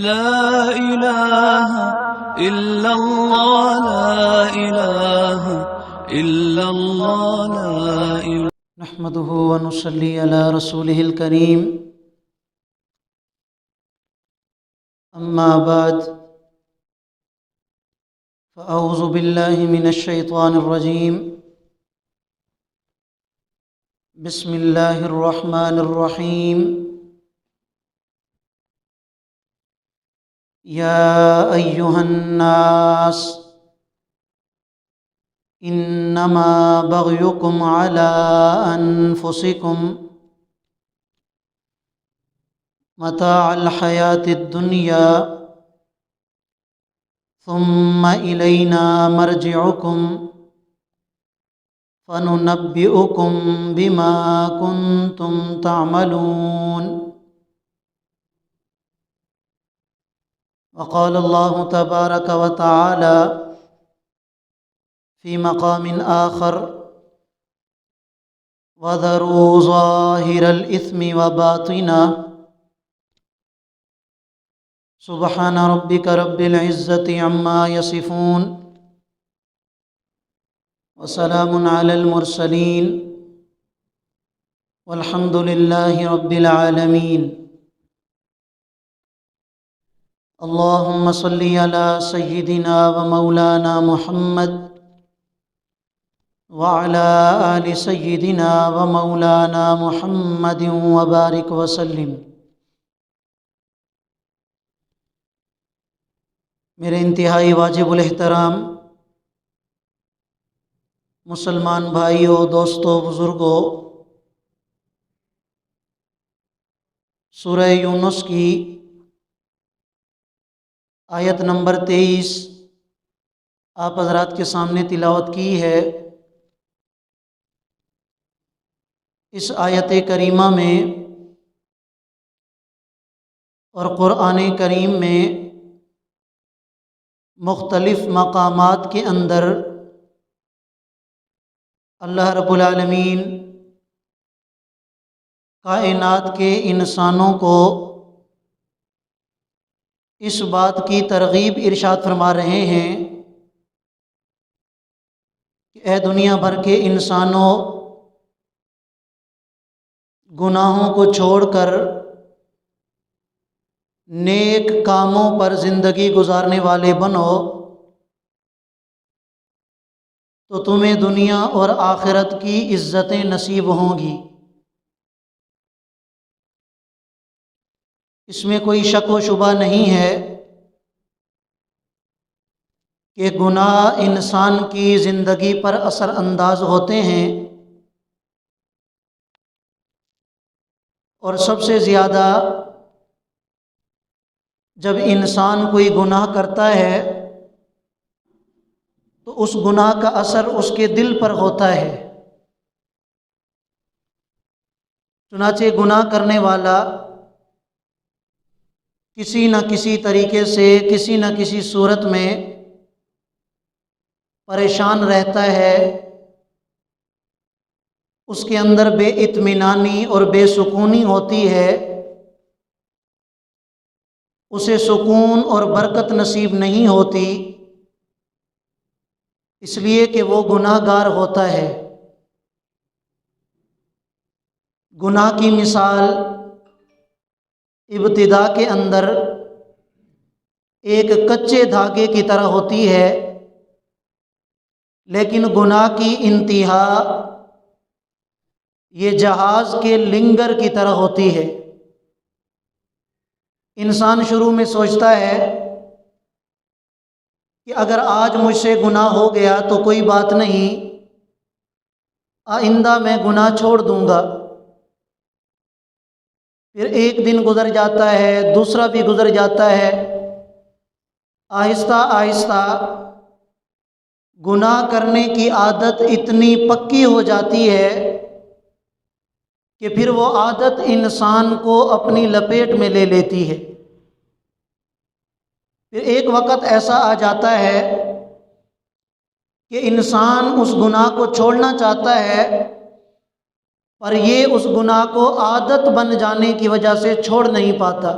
لا إله إلا الله لا إله إلا الله لا إله. نحمده ونصلي على رسوله الكريم. أما بعد فأعوذ بالله من الشيطان الرجيم. بسم الله الرحمن الرحيم. يا أيها الناس إنما بغيكم على أنفسكم متاع الحياة الدنيا ثم إلينا مرجعكم فننبئكم بما كنتم تعملون. وقال الله تبارك وتعالى في مقام آخر: وذروا ظاهر الإثم وباطنه. سبحان ربك رب العزة عما يصفون وسلام على المرسلين والحمد لله رب العالمين. اللهم صل على سيدنا ومولانا محمد وعلى آل سيدنا ومولانا محمد وبارك وسلم. میرے انتہائی واجب الاحترام مسلمان بھائیوں، دوستوں، بزرگوں، سورہ یونس کی آیت نمبر 23 آپ حضرات کے سامنے تلاوت کی ہے. اس آیت کریمہ میں اور قرآن کریم میں مختلف مقامات کے اندر اللہ رب العالمین کائنات کے انسانوں کو اس بات کی ترغیب ارشاد فرما رہے ہیں کہ اے دنیا بھر کے انسانوں، گناہوں کو چھوڑ کر نیک کاموں پر زندگی گزارنے والے بنو تو تمہیں دنیا اور آخرت کی عزتیں نصیب ہوں گی. اس میں کوئی شک و شبہ نہیں ہے کہ گناہ انسان کی زندگی پر اثر انداز ہوتے ہیں، اور سب سے زیادہ جب انسان کوئی گناہ کرتا ہے تو اس گناہ کا اثر اس کے دل پر ہوتا ہے. چنانچہ گناہ کرنے والا کسی نہ کسی طریقے سے، کسی نہ کسی صورت میں پریشان رہتا ہے. اس کے اندر بے اطمینانی اور بے سکونی ہوتی ہے. اسے سکون اور برکت نصیب نہیں ہوتی، اس لیے کہ وہ گناہ گار ہوتا ہے. گناہ کی مثال ابتدا کے اندر ایک کچے دھاگے کی طرح ہوتی ہے، لیکن گناہ کی انتہا یہ جہاز کے لنگر کی طرح ہوتی ہے. انسان شروع میں سوچتا ہے کہ اگر آج مجھ سے گناہ ہو گیا تو کوئی بات نہیں، آئندہ میں گناہ چھوڑ دوں گا. پھر ایک دن گزر جاتا ہے، دوسرا بھی گزر جاتا ہے. آہستہ آہستہ گناہ کرنے کی عادت اتنی پکی ہو جاتی ہے کہ پھر وہ عادت انسان کو اپنی لپیٹ میں لے لیتی ہے. پھر ایک وقت ایسا آ جاتا ہے کہ انسان اس گناہ کو چھوڑنا چاہتا ہے، پر یہ اس گناہ کو عادت بن جانے کی وجہ سے چھوڑ نہیں پاتا.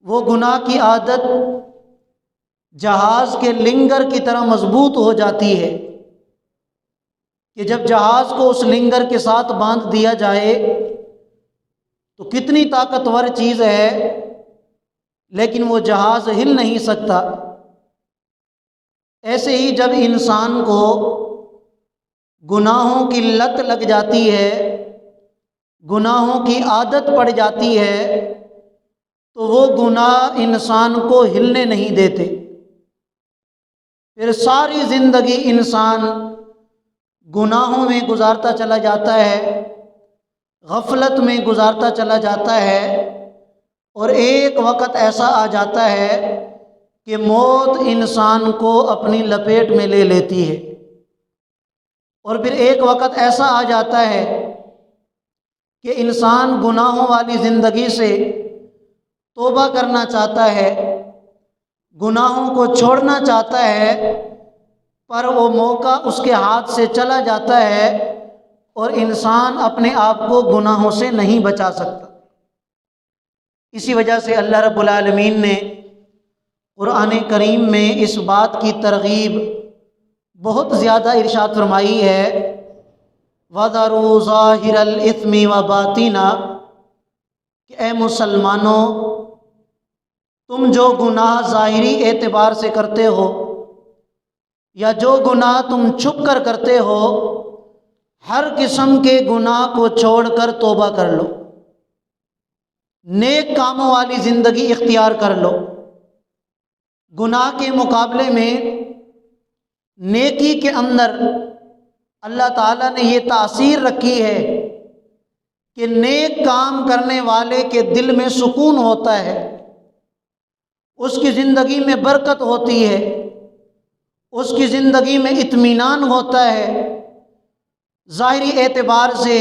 وہ گناہ کی عادت جہاز کے لنگر کی طرح مضبوط ہو جاتی ہے کہ جب جہاز کو اس لنگر کے ساتھ باندھ دیا جائے تو کتنی طاقتور چیز ہے لیکن وہ جہاز ہل نہیں سکتا۔ ایسے ہی جب انسان کو گناہوں کی لت لگ جاتی ہے، گناہوں کی عادت پڑ جاتی ہے، تو وہ گناہ انسان کو ہلنے نہیں دیتے۔ پھر ساری زندگی انسان گناہوں میں گزارتا چلا جاتا ہے، غفلت میں گزارتا چلا جاتا ہے، اور ایک وقت ایسا آ جاتا ہے کہ موت انسان کو اپنی لپیٹ میں لے لیتی ہے۔ اور پھر ایک وقت ایسا آ جاتا ہے کہ انسان گناہوں والی زندگی سے توبہ کرنا چاہتا ہے، گناہوں کو چھوڑنا چاہتا ہے، پر وہ موقع اس کے ہاتھ سے چلا جاتا ہے اور انسان اپنے آپ کو گناہوں سے نہیں بچا سکتا۔ اسی وجہ سے اللہ رب العالمین نے قرآن کریم میں اس بات کی ترغیب بہت زیادہ ارشاد فرمائی ہے، وَذَرُوا ظَاهِرَ الْإِثْمِ وَبَاطِنَهُ، کہ اے مسلمانوں، تم جو گناہ ظاہری اعتبار سے کرتے ہو یا جو گناہ تم چھپ کر کرتے ہو، ہر قسم کے گناہ کو چھوڑ کر توبہ کر لو، نیک کاموں والی زندگی اختیار کر لو۔ گناہ کے مقابلے میں نیکی کے اندر اللہ تعالیٰ نے یہ تاثیر رکھی ہے کہ نیک کام کرنے والے کے دل میں سکون ہوتا ہے، اس کی زندگی میں برکت ہوتی ہے، اس کی زندگی میں اطمینان ہوتا ہے، ظاہری اعتبار سے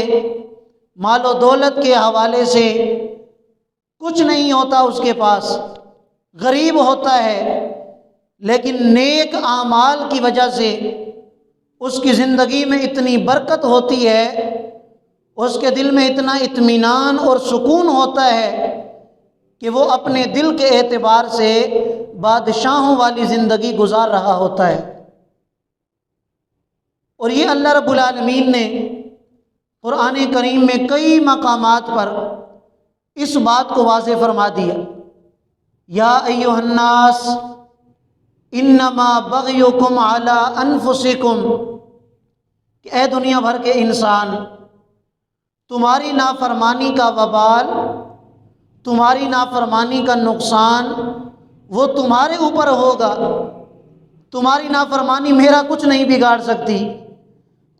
مال و دولت کے حوالے سے کچھ نہیں ہوتا اس کے پاس، غریب ہوتا ہے، لیکن نیک اعمال کی وجہ سے اس کی زندگی میں اتنی برکت ہوتی ہے، اس کے دل میں اتنا اطمینان اور سکون ہوتا ہے کہ وہ اپنے دل کے اعتبار سے بادشاہوں والی زندگی گزار رہا ہوتا ہے۔ اور یہ اللہ رب العالمین نے قرآن کریم میں کئی مقامات پر اس بات کو واضح فرما دیا، یا ایھا الناس انما بغیکم علی انفسکم، کہ اے دنیا بھر کے انسان، تمہاری نافرمانی کا وبال، تمہاری نافرمانی کا نقصان وہ تمہارے اوپر ہوگا۔ تمہاری نافرمانی میرا کچھ نہیں بگاڑ سکتی،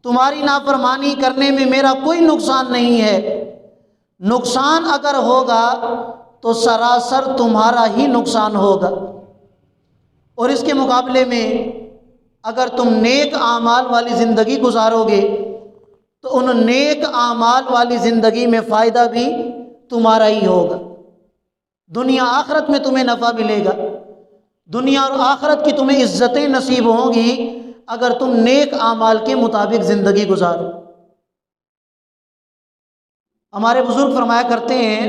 تمہاری نافرمانی کرنے میں میرا کوئی نقصان نہیں ہے، نقصان اگر ہوگا تو سراسر تمہارا ہی نقصان ہوگا۔ اور اس کے مقابلے میں اگر تم نیک اعمال والی زندگی گزارو گے تو ان نیک اعمال والی زندگی میں فائدہ بھی تمہارا ہی ہوگا، دنیا آخرت میں تمہیں نفع ملے گا، دنیا اور آخرت کی تمہیں عزتیں نصیب ہوں گی اگر تم نیک اعمال کے مطابق زندگی گزارو۔ ہمارے بزرگ فرمایا کرتے ہیں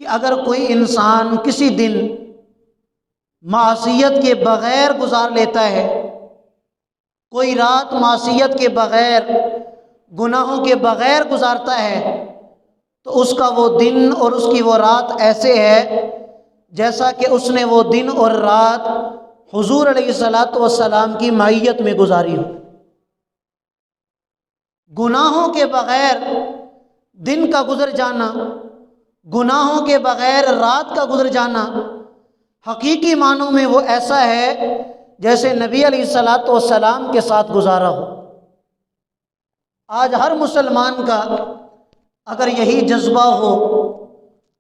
کہ اگر کوئی انسان کسی دن معصیت کے بغیر گزار لیتا ہے، کوئی رات معصیت کے بغیر، گناہوں کے بغیر گزارتا ہے، تو اس کا وہ دن اور اس کی وہ رات ایسے ہے جیسا کہ اس نے وہ دن اور رات حضور علیہ الصلاۃ کی معیت میں گزاری ہو۔ گناہوں کے بغیر دن کا گزر جانا، گناہوں کے بغیر رات کا گزر جانا، حقیقی معنوں میں وہ ایسا ہے جیسے نبی علیہ الصلاۃ کے ساتھ گزارا ہو۔ آج ہر مسلمان کا اگر یہی جذبہ ہو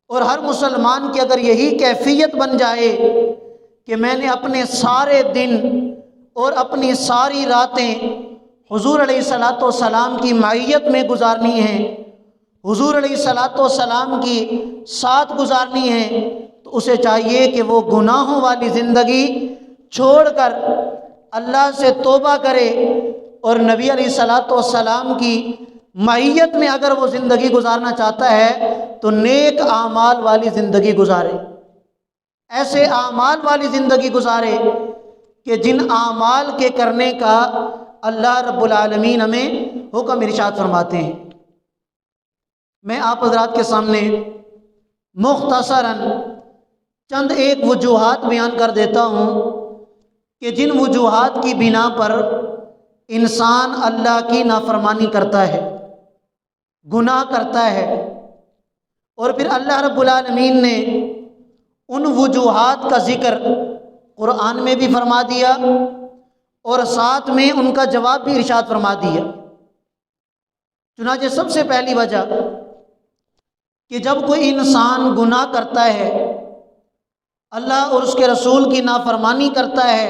اور ہر مسلمان کی اگر یہی کیفیت بن جائے کہ میں نے اپنے سارے دن اور اپنی ساری راتیں حضور علیہ السلام کی معیت میں گزارنی ہیں، حضور علیہ السلام کی ساتھ گزارنی ہیں، تو اسے چاہیے کہ وہ گناہوں والی زندگی چھوڑ کر اللہ سے توبہ کرے اور نبی علیہ السلام کی معیت میں اگر وہ زندگی گزارنا چاہتا ہے تو نیک اعمال والی زندگی گزارے، ایسے اعمال والی زندگی گزارے کہ جن اعمال کے کرنے کا اللہ رب العالمین ہمیں حکم ارشاد فرماتے ہیں۔ میں آپ حضرات کے سامنے مختصراً چند ایک وجوہات بیان کر دیتا ہوں کہ جن وجوہات کی بنا پر انسان اللہ کی نافرمانی کرتا ہے، گناہ کرتا ہے، اور پھر اللہ رب العالمین نے ان وجوہات کا ذکر قرآن میں بھی فرما دیا اور ساتھ میں ان کا جواب بھی ارشاد فرما دیا۔ چنانچہ سب سے پہلی وجہ کہ جب کوئی انسان گناہ کرتا ہے، اللہ اور اس کے رسول کی نافرمانی کرتا ہے،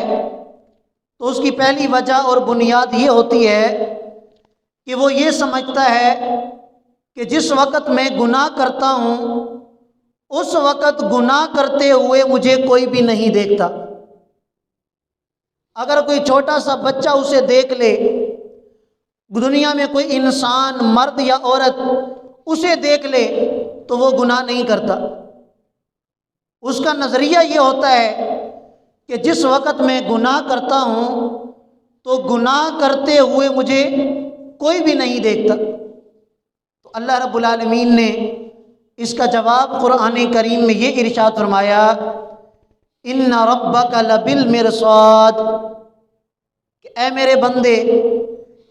تو اس کی پہلی وجہ اور بنیاد یہ ہوتی ہے کہ وہ یہ سمجھتا ہے کہ جس وقت میں گناہ کرتا ہوں اس وقت گناہ کرتے ہوئے مجھے کوئی بھی نہیں دیکھتا۔ اگر کوئی چھوٹا سا بچہ اسے دیکھ لے، دنیا میں کوئی انسان مرد یا عورت اسے دیکھ لے تو وہ گناہ نہیں کرتا۔ اس کا نظریہ یہ ہوتا ہے کہ جس وقت میں گناہ کرتا ہوں تو گناہ کرتے ہوئے مجھے کوئی بھی نہیں دیکھتا۔ تو اللہ رب العالمین نے اس کا جواب قرآن کریم میں یہ ارشاد فرمایا، ان ربک لبالمرصاد، کہ اے میرے بندے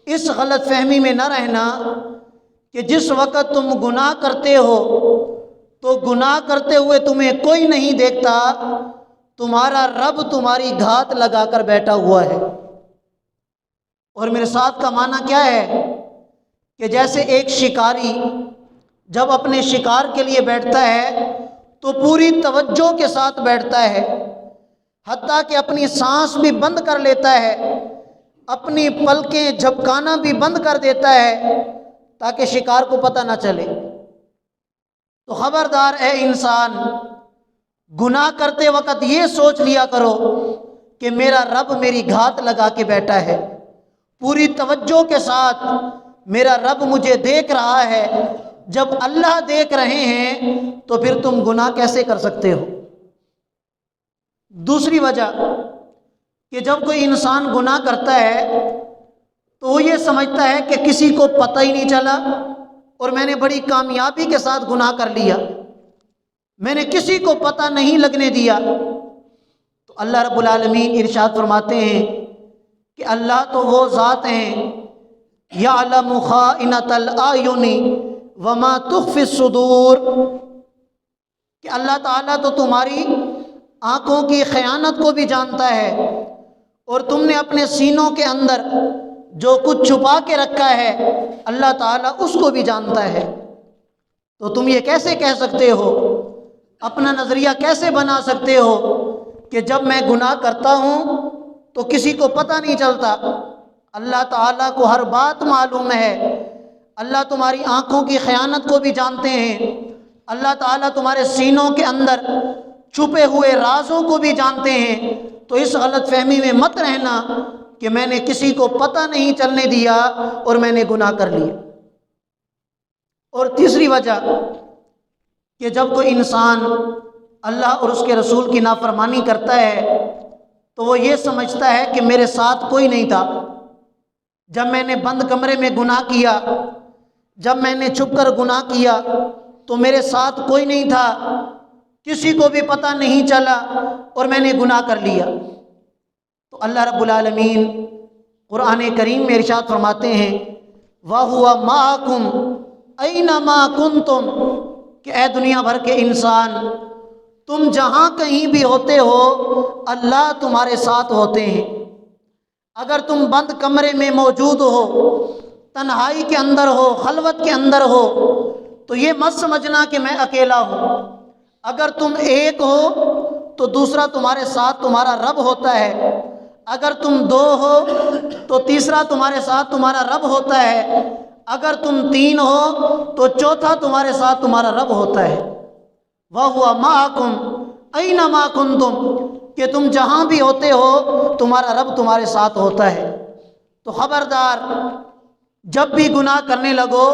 اس غلط فہمی میں نہ رہنا کہ جس وقت تم گناہ کرتے ہو تو گناہ کرتے ہوئے تمہیں کوئی نہیں دیکھتا، تمہارا رب تمہاری گھات لگا کر بیٹھا ہوا ہے۔ اور میرے ساتھ کا معنی کیا ہے کہ جیسے ایک شکاری جب اپنے شکار کے لیے بیٹھتا ہے تو پوری توجہ کے ساتھ بیٹھتا ہے، حتیٰ کہ اپنی سانس بھی بند کر لیتا ہے، اپنی پلکیں جھپکانا بھی بند کر دیتا ہے تاکہ شکار کو پتہ نہ چلے۔ تو خبردار اے انسان، گناہ کرتے وقت یہ سوچ لیا کرو کہ میرا رب میری گھات لگا کے بیٹھا ہے، پوری توجہ کے ساتھ میرا رب مجھے دیکھ رہا ہے۔ جب اللہ دیکھ رہے ہیں تو پھر تم گناہ کیسے کر سکتے ہو؟ دوسری وجہ کہ جب کوئی انسان گناہ کرتا ہے تو وہ یہ سمجھتا ہے کہ کسی کو پتہ ہی نہیں چلا اور میں نے بڑی کامیابی کے ساتھ گناہ کر لیا، میں نے کسی کو پتہ نہیں لگنے دیا۔ تو اللہ رب العالمین ارشاد فرماتے ہیں کہ اللہ تو وہ ذات ہیں یعلم خائنۃ الاعین وما تخفی الصدور، کہ اللہ تعالیٰ تو تمہاری آنکھوں کی خیانت کو بھی جانتا ہے اور تم نے اپنے سینوں کے اندر جو کچھ چھپا کے رکھا ہے اللہ تعالیٰ اس کو بھی جانتا ہے۔ تو تم یہ کیسے کہہ سکتے ہو، اپنا نظریہ کیسے بنا سکتے ہو کہ جب میں گناہ کرتا ہوں تو کسی کو پتہ نہیں چلتا؟ اللہ تعالیٰ کو ہر بات معلوم ہے، اللہ تمہاری آنکھوں کی خیانت کو بھی جانتے ہیں، اللہ تعالیٰ تمہارے سینوں کے اندر چھپے ہوئے رازوں کو بھی جانتے ہیں۔ تو اس غلط فہمی میں مت رہنا کہ میں نے کسی کو پتہ نہیں چلنے دیا اور میں نے گناہ کر لیا۔ اور تیسری وجہ کہ جب کوئی انسان اللہ اور اس کے رسول کی نافرمانی کرتا ہے تو وہ یہ سمجھتا ہے کہ میرے ساتھ کوئی نہیں تھا، جب میں نے بند کمرے میں گناہ کیا، جب میں نے چھپ کر گناہ کیا تو میرے ساتھ کوئی نہیں تھا، کسی کو بھی پتہ نہیں چلا اور میں نے گناہ کر لیا۔ تو اللہ رب العالمین قرآن کریم میں ارشاد فرماتے ہیں وَهُوَ مَعَكُمْ أَيْنَمَا كُنْتُمْ، کہ اے دنیا بھر کے انسان، تم جہاں کہیں بھی ہوتے ہو اللہ تمہارے ساتھ ہوتے ہیں۔ اگر تم بند کمرے میں موجود ہو، تنہائی کے اندر ہو، خلوت کے اندر ہو، تو یہ مت سمجھنا کہ میں اکیلا ہوں۔ اگر تم ایک ہو تو دوسرا تمہارے ساتھ تمہارا رب ہوتا ہے، اگر تم دو ہو تو تیسرا تمہارے ساتھ تمہارا رب ہوتا ہے، اگر تم تین ہو تو چوتھا تمہارے ساتھ تمہارا رب ہوتا ہے۔ وَهُوَ مَعَكُمْ أَيْنَمَا كُنْتُمْ، کہ تم جہاں بھی ہوتے ہو تمہارا رب تمہارے ساتھ ہوتا ہے۔ تو خبردار جب بھی گناہ کرنے لگو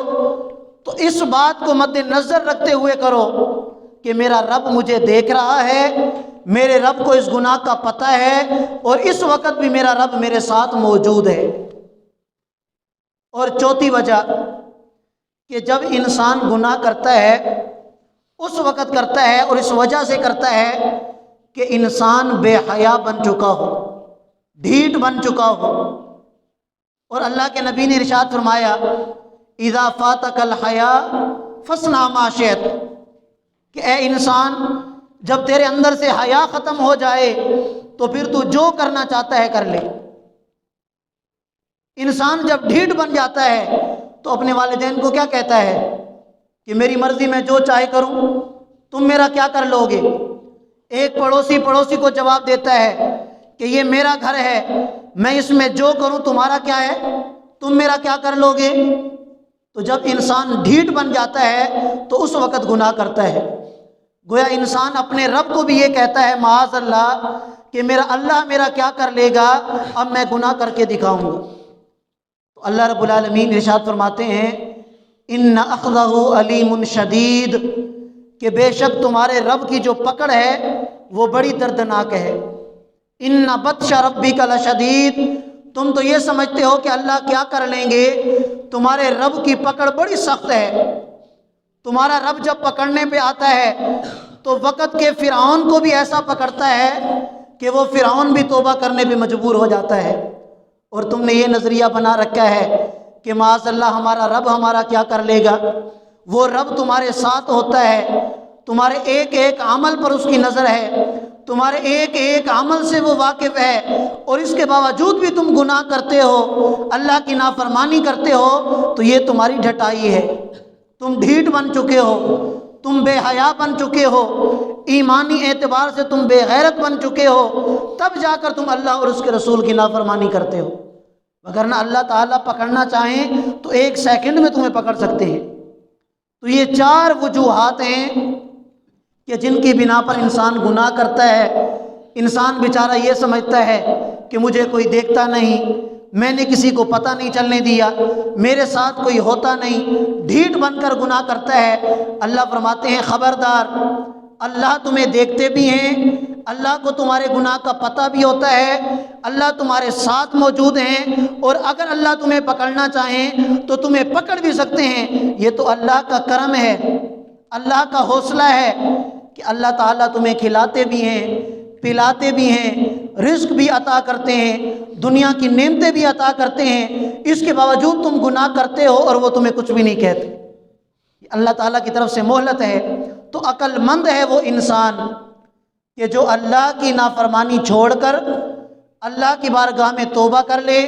تو اس بات کو مد نظر رکھتے ہوئے کرو کہ میرا رب مجھے دیکھ رہا ہے، میرے رب کو اس گناہ کا پتہ ہے، اور اس وقت بھی میرا رب میرے ساتھ موجود ہے۔ اور چوتھی وجہ کہ جب انسان گناہ کرتا ہے اس وقت کرتا ہے اور اس وجہ سے کرتا ہے کہ انسان بے حیا بن چکا ہو، ڈھیٹ بن چکا ہو۔ اور اللہ کے نبی نے ارشاد فرمایا اذا فاتک الحیا فاصنع ما شئت، کہ اے انسان جب تیرے اندر سے حیا ختم ہو جائے تو پھر تو جو کرنا چاہتا ہے کر لے۔ انسان جب ڈھیٹ بن جاتا ہے تو اپنے والدین کو کیا کہتا ہے کہ میری مرضی میں جو چاہے کروں، تم میرا کیا کر لو گے؟ ایک پڑوسی کو جواب دیتا ہے کہ یہ میرا گھر ہے، میں اس میں جو کروں تمہارا کیا ہے، تم میرا کیا کر لو گے؟ تو جب انسان ڈھیٹ بن جاتا ہے تو اس وقت گناہ کرتا ہے۔ گویا انسان اپنے رب کو بھی یہ کہتا ہے معاذ اللہ کہ میرا اللہ میرا کیا کر لے گا، اب میں گناہ کر کے دکھاؤں گا۔ تو اللہ رب العالمین ارشاد فرماتے ہیں ان اخذہ علیم شدید، کہ بے شک تمہارے رب کی جو پکڑ ہے وہ بڑی دردناک ہے۔ ان بطش ربک لشدید، تم تو یہ سمجھتے ہو کہ اللہ کیا کر لیں گے، تمہارے رب کی پکڑ بڑی سخت ہے۔ تمہارا رب جب پکڑنے پہ آتا ہے تو وقت کے فرعون کو بھی ایسا پکڑتا ہے کہ وہ فرعون بھی توبہ کرنے پہ مجبور ہو جاتا ہے۔ اور تم نے یہ نظریہ بنا رکھا ہے کہ معاذ اللہ ہمارا رب ہمارا کیا کر لے گا۔ وہ رب تمہارے ساتھ ہوتا ہے، تمہارے ایک ایک عمل پر اس کی نظر ہے، تمہارے ایک ایک عمل سے وہ واقف ہے، اور اس کے باوجود بھی تم گناہ کرتے ہو، اللہ کی نافرمانی کرتے ہو، تو یہ تمہاری ڈھٹائی ہے۔ تم ڈھیٹ بن چکے ہو، تم بے حیا بن چکے ہو، ایمانی اعتبار سے تم بے غیرت بن چکے ہو، تب جا کر تم اللہ اور اس کے رسول کی نافرمانی کرتے ہو۔ وگرنہ اللہ تعالیٰ پکڑنا چاہیں تو ایک سیکنڈ میں تمہیں پکڑ سکتے ہیں۔ تو یہ چار وجوہات ہیں کہ جن کی بنا پر انسان گناہ کرتا ہے۔ انسان بیچارہ یہ سمجھتا ہے کہ مجھے کوئی دیکھتا نہیں، میں نے کسی کو پتہ نہیں چلنے دیا، میرے ساتھ کوئی ہوتا نہیں، ڈھیٹ بن کر گناہ کرتا ہے۔ اللہ فرماتے ہیں خبردار، اللہ تمہیں دیکھتے بھی ہیں، اللہ کو تمہارے گناہ کا پتہ بھی ہوتا ہے، اللہ تمہارے ساتھ موجود ہیں، اور اگر اللہ تمہیں پکڑنا چاہیں تو تمہیں پکڑ بھی سکتے ہیں۔ یہ تو اللہ کا کرم ہے، اللہ کا حوصلہ ہے کہ اللہ تعالیٰ تمہیں کھلاتے بھی ہیں، پلاتے بھی ہیں، رزق بھی عطا کرتے ہیں، دنیا کی نعمتیں بھی عطا کرتے ہیں، اس کے باوجود تم گناہ کرتے ہو اور وہ تمہیں کچھ بھی نہیں کہتے۔ اللہ تعالیٰ کی طرف سے مہلت ہے۔ تو عقل مند ہے وہ انسان کہ جو اللہ کی نافرمانی چھوڑ کر اللہ کی بارگاہ میں توبہ کر لے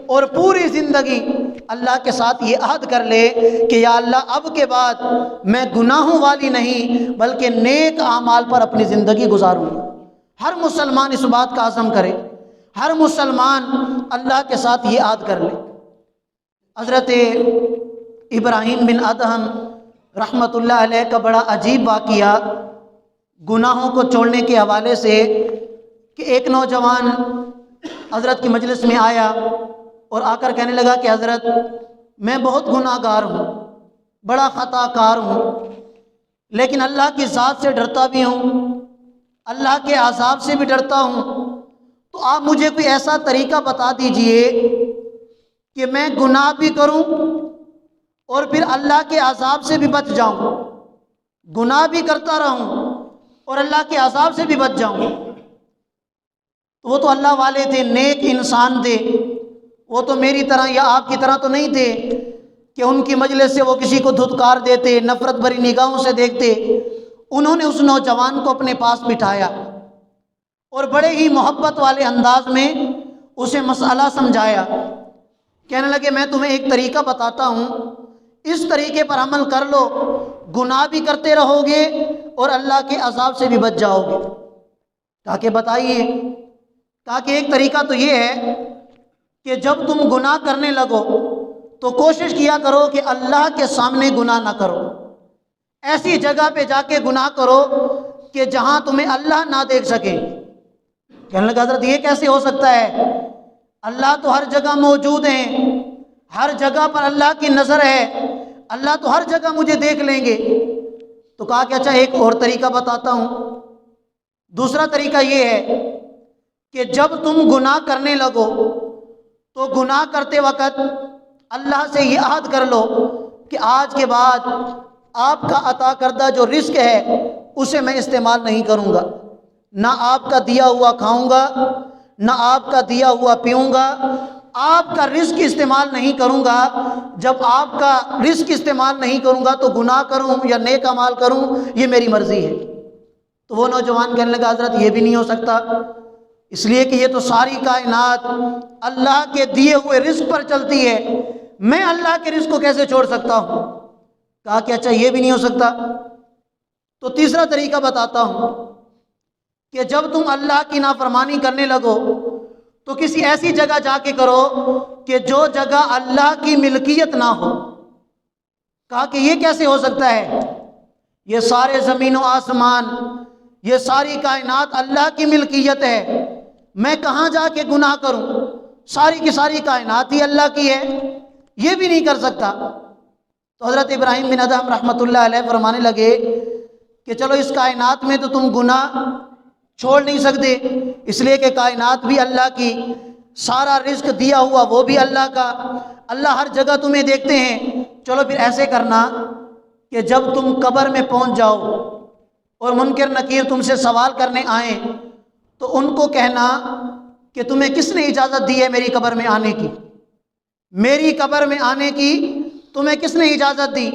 اور پوری زندگی اللہ کے ساتھ یہ عہد کر لے کہ یا اللہ اب کے بعد میں گناہوں والی نہیں بلکہ نیک اعمال پر اپنی زندگی گزاروں گا۔ ہر مسلمان اس بات کا عزم کرے، ہر مسلمان اللہ کے ساتھ یہ عہد کر لے۔ حضرت ابراہیم بن ادہم رحمۃ اللہ علیہ کا بڑا عجیب واقعہ گناہوں کو چھوڑنے کے حوالے سے کہ ایک نوجوان حضرت کی مجلس میں آیا اور آ کر کہنے لگا کہ حضرت میں بہت گناہ گار ہوں، بڑا خطا کار ہوں، لیکن اللہ کی ذات سے ڈرتا بھی ہوں، اللہ کے عذاب سے بھی ڈرتا ہوں، تو آپ مجھے کوئی ایسا طریقہ بتا دیجئے کہ میں گناہ بھی کروں اور پھر اللہ کے عذاب سے بھی بچ جاؤں، گناہ بھی کرتا رہوں اور اللہ کے عذاب سے بھی بچ جاؤں۔ تو وہ تو اللہ والے تھے، نیک انسان تھے، وہ تو میری طرح یا آپ کی طرح تو نہیں تھے کہ ان کی مجلس سے وہ کسی کو دھتکار دیتے، نفرت بھری نگاہوں سے دیکھتے۔ انہوں نے اس نوجوان کو اپنے پاس بٹھایا اور بڑے ہی محبت والے انداز میں اسے مسئلہ سمجھایا۔ کہنے لگے میں تمہیں ایک طریقہ بتاتا ہوں، اس طریقے پر عمل کر لو، گناہ بھی کرتے رہو گے اور اللہ کے عذاب سے بھی بچ جاؤ گے۔ کہا کہ بتائیے؟ کہا کہ ایک طریقہ تو یہ ہے کہ جب تم گناہ کرنے لگو تو کوشش کیا کرو کہ اللہ کے سامنے گناہ نہ کرو، ایسی جگہ پہ جا کے گناہ کرو کہ جہاں تمہیں اللہ نہ دیکھ سکے۔ کہنے لگا حضرت یہ کیسے ہو سکتا ہے؟ اللہ تو ہر جگہ موجود ہیں، ہر جگہ پر اللہ کی نظر ہے، اللہ تو ہر جگہ مجھے دیکھ لیں گے۔ تو کہا کہ اچھا ایک اور طریقہ بتاتا ہوں۔ دوسرا طریقہ یہ ہے کہ جب تم گناہ کرنے لگو تو گناہ کرتے وقت اللہ سے یہ عہد کر لو کہ آج کے بعد آپ کا عطا کردہ جو رزق ہے اسے میں استعمال نہیں کروں گا، نہ آپ کا دیا ہوا کھاؤں گا، نہ آپ کا دیا ہوا پیوں گا، آپ کا رزق استعمال نہیں کروں گا۔ جب آپ کا رزق استعمال نہیں کروں گا تو گناہ کروں یا نیک اعمال کروں یہ میری مرضی ہے۔ تو وہ نوجوان کہنے لگا حضرت یہ بھی نہیں ہو سکتا، اس لیے کہ یہ تو ساری کائنات اللہ کے دیے ہوئے رزق پر چلتی ہے، میں اللہ کے رزق کو کیسے چھوڑ سکتا ہوں؟ کہا کہ اچھا یہ بھی نہیں ہو سکتا۔ تو تیسرا طریقہ بتاتا ہوں کہ جب تم اللہ کی نافرمانی کرنے لگو تو کسی ایسی جگہ جا کے کرو کہ جو جگہ اللہ کی ملکیت نہ ہو۔ کہا کہ یہ کیسے ہو سکتا ہے؟ یہ سارے زمین و آسمان، یہ ساری کائنات اللہ کی ملکیت ہے، میں کہاں جا کے گناہ کروں؟ ساری کی ساری کائنات ہی اللہ کی ہے، یہ بھی نہیں کر سکتا۔ تو حضرت ابراہیم بن ادہم رحمۃ اللہ علیہ فرمانے لگے کہ چلو اس کائنات میں تو تم گناہ چھوڑ نہیں سکتے، اس لیے کہ کائنات بھی اللہ کی، سارا رزق دیا ہوا وہ بھی اللہ کا، اللہ ہر جگہ تمہیں دیکھتے ہیں۔ چلو پھر ایسے کرنا کہ جب تم قبر میں پہنچ جاؤ اور منکر نکیر تم سے سوال کرنے آئیں تو ان کو کہنا کہ تمہیں کس نے اجازت دی ہے میری قبر میں آنے کی؟ میری قبر میں آنے کی تمہیں کس نے اجازت دی؟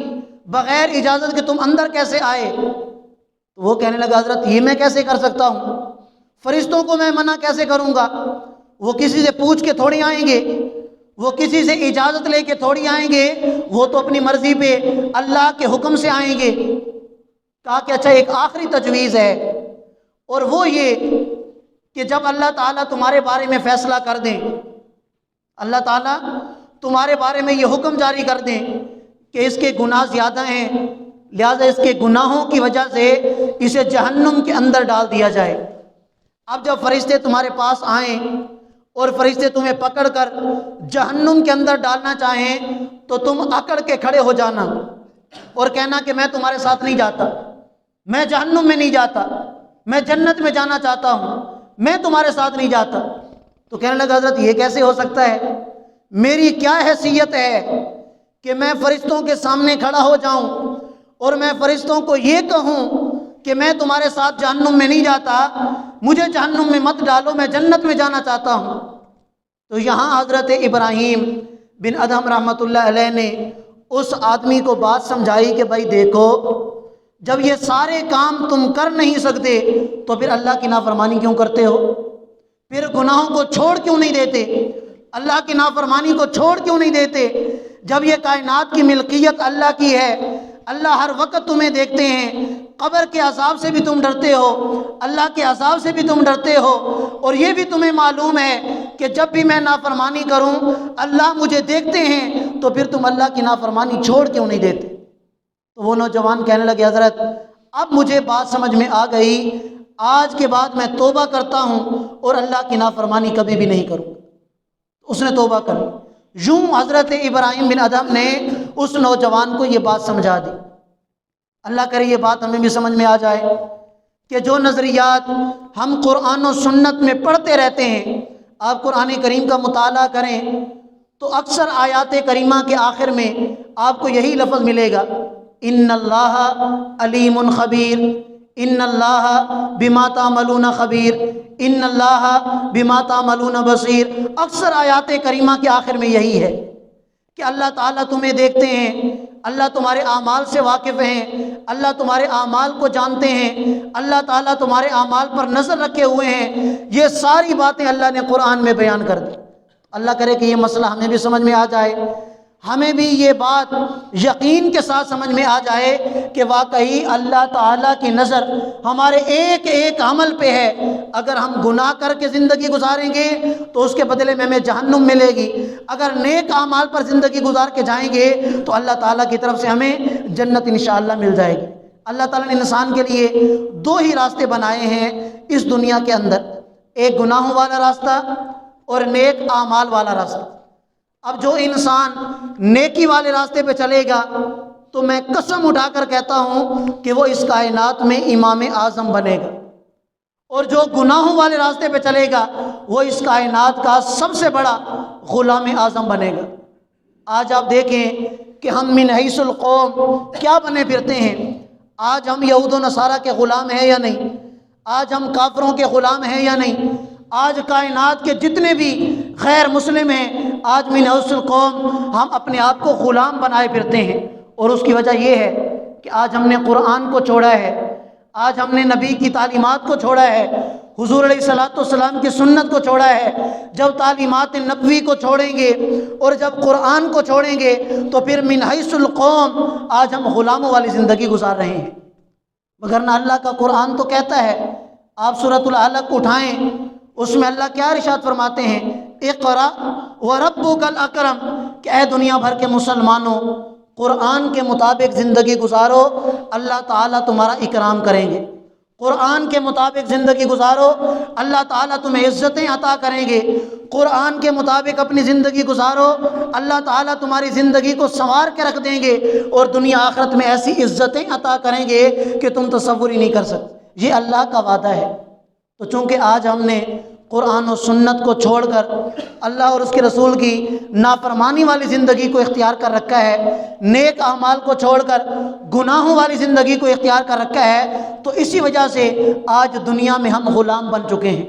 بغیر اجازت کے تم اندر کیسے آئے؟ تو وہ کہنے لگا حضرت یہ میں کیسے کر سکتا ہوں؟ فرشتوں کو میں منع کیسے کروں گا؟ وہ کسی سے پوچھ کے تھوڑی آئیں گے، وہ کسی سے اجازت لے کے تھوڑی آئیں گے، وہ تو اپنی مرضی پہ اللہ کے حکم سے آئیں گے۔ کہا کہ اچھا ایک آخری تجویز ہے، اور وہ یہ کہ جب اللہ تعالیٰ تمہارے بارے میں فیصلہ کر دیں، اللہ تعالیٰ تمہارے بارے میں یہ حکم جاری کر دیں کہ اس کے گناہ زیادہ ہیں، لہٰذا اس کے گناہوں کی وجہ سے اسے جہنم کے اندر ڈال دیا جائے۔ اب جب فرشتے تمہارے پاس آئیں اور فرشتے تمہیں پکڑ کر جہنم کے اندر ڈالنا چاہیں تو تم اکڑ کے کھڑے ہو جانا اور کہنا کہ میں تمہارے ساتھ نہیں جاتا، میں جہنم میں نہیں جاتا، میں جنت میں جانا چاہتا ہوں، میں تمہارے ساتھ نہیں جاتا۔ تو کہنے لگا حضرت یہ کیسے ہو سکتا ہے؟ میری کیا حیثیت ہے کہ میں فرشتوں کے سامنے کھڑا ہو جاؤں اور میں فرشتوں کو یہ کہوں کہ میں تمہارے ساتھ جہنم میں نہیں جاتا، مجھے جہنم میں مت ڈالو، میں جنت میں جانا چاہتا ہوں۔ تو یہاں حضرت ابراہیم بن ادہم رحمۃ اللہ علیہ نے اس آدمی کو بات سمجھائی کہ بھائی دیکھو، جب یہ سارے کام تم کر نہیں سکتے تو پھر اللہ کی نافرمانی کیوں کرتے ہو؟ پھر گناہوں کو چھوڑ کیوں نہیں دیتے؟ اللہ کی نافرمانی کو چھوڑ کیوں نہیں دیتے؟ جب یہ کائنات کی ملکیت اللہ کی ہے، اللہ ہر وقت تمہیں دیکھتے ہیں، قبر کے عذاب سے بھی تم ڈرتے ہو، اللہ کے عذاب سے بھی تم ڈرتے ہو، اور یہ بھی تمہیں معلوم ہے کہ جب بھی میں نافرمانی کروں اللہ مجھے دیکھتے ہیں، تو پھر تم اللہ کی نافرمانی چھوڑ کیوں نہیں دیتے؟ تو وہ نوجوان کہنے لگے حضرت اب مجھے بات سمجھ میں آ گئی، آج کے بعد میں توبہ کرتا ہوں اور اللہ کی نافرمانی کبھی بھی نہیں کروں۔ اس نے توبہ کر لی۔ یوں حضرت ابراہیم بن ادہم نے اس نوجوان کو یہ بات سمجھا دی۔ اللہ کرے یہ بات ہمیں بھی سمجھ میں آ جائے کہ جو نظریات ہم قرآن و سنت میں پڑھتے رہتے ہیں، آپ قرآن کریم کا مطالعہ کریں تو اکثر آیات کریمہ کے آخر میں آپ کو یہی لفظ ملے گا، ان اللہ علیم خبیر، ان اللہ بما تعملون خبیر، ان اللہ بما تعملون بصیر۔ اکثر آیات کریمہ کے آخر میں یہی ہے کہ اللہ تعالیٰ تمہیں دیکھتے ہیں، اللہ تمہارے اعمال سے واقف ہیں، اللہ تمہارے اعمال کو جانتے ہیں، اللہ تعالیٰ تمہارے اعمال پر نظر رکھے ہوئے ہیں۔ یہ ساری باتیں اللہ نے قرآن میں بیان کر دی۔ اللہ کرے کہ یہ مسئلہ ہمیں بھی سمجھ میں آ جائے، ہمیں بھی یہ بات یقین کے ساتھ سمجھ میں آ جائے کہ واقعی اللہ تعالیٰ کی نظر ہمارے ایک ایک عمل پہ ہے۔ اگر ہم گناہ کر کے زندگی گزاریں گے تو اس کے بدلے میں ہمیں جہنم ملے گی، اگر نیک اعمال پر زندگی گزار کے جائیں گے تو اللہ تعالیٰ کی طرف سے ہمیں جنت انشاءاللہ مل جائے گی۔ اللہ تعالیٰ نے انسان کے لیے دو ہی راستے بنائے ہیں اس دنیا کے اندر، ایک گناہوں والا راستہ اور نیک اعمال والا راستہ۔ اب جو انسان نیکی والے راستے پہ چلے گا تو میں قسم اٹھا کر کہتا ہوں کہ وہ اس کائنات میں امام اعظم بنے گا، اور جو گناہوں والے راستے پہ چلے گا وہ اس کائنات کا سب سے بڑا غلام اعظم بنے گا۔ آج آپ دیکھیں کہ ہم من حیث القوم کیا بنے پھرتے ہیں۔ آج ہم یہود و نصارہ کے غلام ہیں یا نہیں؟ آج ہم کافروں کے غلام ہیں یا نہیں؟ آج کائنات کے جتنے بھی غیر مسلم ہیں، آج من حیث القوم ہم اپنے آپ کو غلام بنائے پھرتے ہیں، اور اس کی وجہ یہ ہے کہ آج ہم نے قرآن کو چھوڑا ہے، آج ہم نے نبی کی تعلیمات کو چھوڑا ہے، حضور علیہ الصلوۃ والسلام کی سنت کو چھوڑا ہے۔ جب تعلیمات نبوی کو چھوڑیں گے اور جب قرآن کو چھوڑیں گے تو پھر من حیث القوم آج ہم غلاموں والی زندگی گزار رہے ہیں۔ وگرنہ اللہ کا قرآن تو کہتا ہے، آپ سورۃ العلق اٹھائیں، اس میں اللہ کیا ارشاد فرماتے ہیں، اقرأ وربک الاکرم، کہ اے دنیا بھر کے مسلمانوں قرآن کے مطابق زندگی گزارو، اللہ تعالیٰ تمہارا اکرام کریں گے۔ قرآن کے مطابق زندگی گزارو، اللہ تعالیٰ تمہیں عزتیں عطا کریں گے۔ قرآن کے مطابق اپنی زندگی گزارو، اللہ تعالیٰ تمہاری زندگی کو سنوار کے رکھ دیں گے، اور دنیا آخرت میں ایسی عزتیں عطا کریں گے کہ تم تصور ہی نہیں کر سکتے۔ یہ اللہ کا وعدہ ہے۔ تو چونکہ آج ہم نے قرآن و سنت کو چھوڑ کر اللہ اور اس کے رسول کی نافرمانی والی زندگی کو اختیار کر رکھا ہے، نیک اعمال کو چھوڑ کر گناہوں والی زندگی کو اختیار کر رکھا ہے، تو اسی وجہ سے آج دنیا میں ہم غلام بن چکے ہیں۔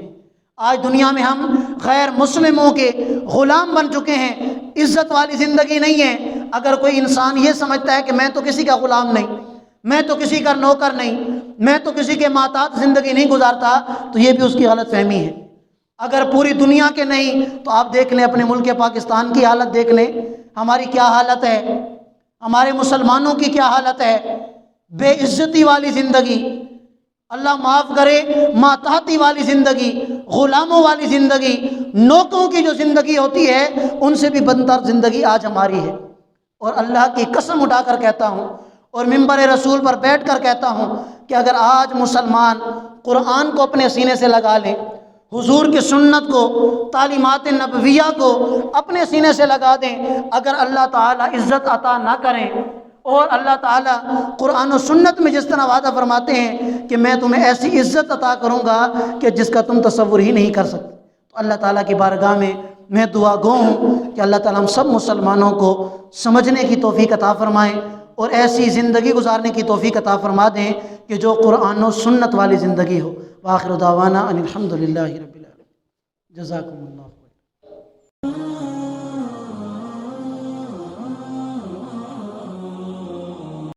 آج دنیا میں ہم غیر مسلموں کے غلام بن چکے ہیں۔ عزت والی زندگی نہیں ہے۔ اگر کوئی انسان یہ سمجھتا ہے کہ میں تو کسی کا غلام نہیں، میں تو کسی کا نوکر نہیں، میں تو کسی کے محتاج زندگی نہیں گزارتا، تو یہ بھی اس کی غلط فہمی ہے۔ اگر پوری دنیا کے نہیں تو آپ دیکھ لیں اپنے ملک پاکستان کی حالت دیکھ لیں، ہماری کیا حالت ہے، ہمارے مسلمانوں کی کیا حالت ہے۔ بے عزتی والی زندگی، اللہ معاف کرے، ماتحتی والی زندگی، غلاموں والی زندگی، نوکروں کی جو زندگی ہوتی ہے ان سے بھی بدتر زندگی آج ہماری ہے۔ اور اللہ کی قسم اٹھا کر کہتا ہوں اور منبر رسول پر بیٹھ کر کہتا ہوں کہ اگر آج مسلمان قرآن کو اپنے سینے سے لگا لیں، حضور کی سنت کو، تعلیمات نبویہ کو اپنے سینے سے لگا دیں، اگر اللہ تعالیٰ عزت عطا نہ کریں، اور اللہ تعالیٰ قرآن و سنت میں جس طرح وعدہ فرماتے ہیں کہ میں تمہیں ایسی عزت عطا کروں گا کہ جس کا تم تصور ہی نہیں کر سکتے، تو اللہ تعالیٰ کی بارگاہ میں دعا گو ہوں کہ اللہ تعالیٰ ہم سب مسلمانوں کو سمجھنے کی توفیق عطا فرمائیں اور ایسی زندگی گزارنے کی توفیق عطا فرما دیں کہ جو قرآن و سنت والی زندگی ہو۔ وآخر دعوانا ان الحمد للہ رب العالمین۔ جزاکم اللہ۔